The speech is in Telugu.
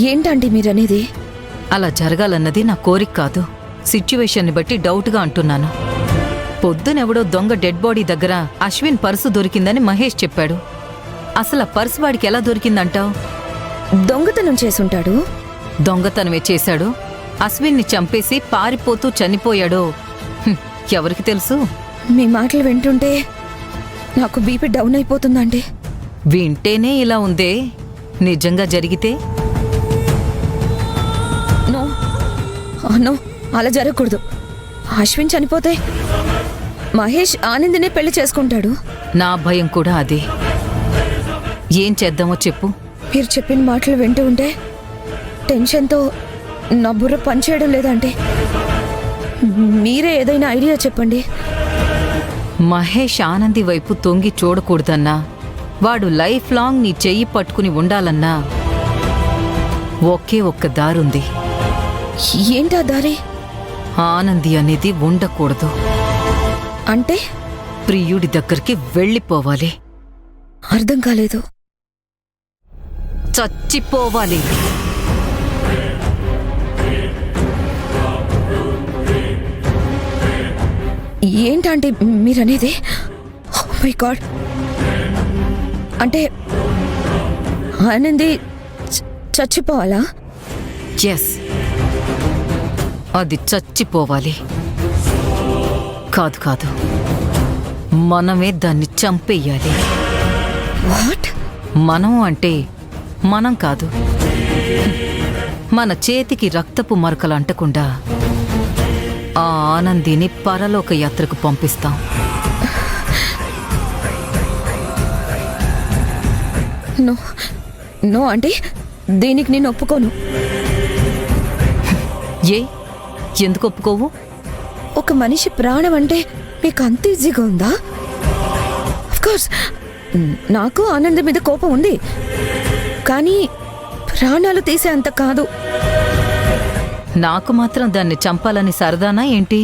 ఏంటండి మీరనేది? అలా జరగాలన్నది నా కోరిక కాదు. సిచ్యువేషన్ని బట్టి డౌట్గా అంటున్నాను. పొద్దునెవడో దొంగ డెడ్ బాడీ దగ్గర అశ్విన్ పర్సు దొరికిందని మహేష్ చెప్పాడు. అసలు ఆ పర్సు వాడికి ఎలా దొరికిందంటావు? దొంగతనం చేసుంటాడు. దొంగతనమే చేశాడు. అశ్విన్ని చంపేసి పారిపోతూ చనిపోయాడో ఎవరికి తెలుసు? మీ మాటలు వింటుంటే నాకు బీపీ డౌన్ అయిపోతుందండి. వింటేనే ఇలా ఉందే, నిజంగా జరిగితే? నో నో, అలా జరగకూడదు. అశ్విన్ చనిపోతే మహేష్ ఆనందినే పెళ్లి చేసుకుంటాడు. నా భయం కూడా అదే. ఏం చేద్దామో చెప్పు. మీరు చెప్పిన మాటలు వింటూ ఉంటే టెన్షన్తో నా బుర్ర పనిచేయడం లేదంటే మీరే ఏదైనా ఐడియా చెప్పండి. మహేష్ ఆనంది వైపు తొంగి చూడకూడదన్నా, వాడు లైఫ్ లాంగ్ నీ చెయ్యి పట్టుకుని ఉండాలన్నా ఒకే ఒక్క దారుంది. ఏంటా దారి? ఆనంది అనేది ఉండకూడదు. అంటే? ప్రియుడి దగ్గరికి వెళ్ళిపోవాలి. అర్థం కాలేదు. చచ్చిపోవాలి. ఏంటంటే మీరనేది? ఓ మై గాడ్, అంటే ఆనంది చచ్చిపోవాలా? ఎస్, అది చచ్చిపోవాలి. కాదు కాదు, మనమే దాన్ని చంపేయాలి. వాట్? మనం అంటే మనం కాదు, మన చేతికి రక్తపు మరకలు అంటకుండా ఆ ఆనందిని పరలోక యాత్రకు పంపిస్తాం. నో నో అంటే దీనికి నేను ఒప్పుకోను. ఏ, ఎందుకు ఒప్పుకోవు? ఒక మనిషి ప్రాణం అంటే మీకు అంత ఈజీగా ఉందా? అఫ్కోర్స్ నాకు ఆనందం మీద కోపం ఉంది, కానీ ప్రాణాలు తీసే అంత కాదు. నాకు మాత్రం దాన్ని చంపాలని సరదానా ఏంటి?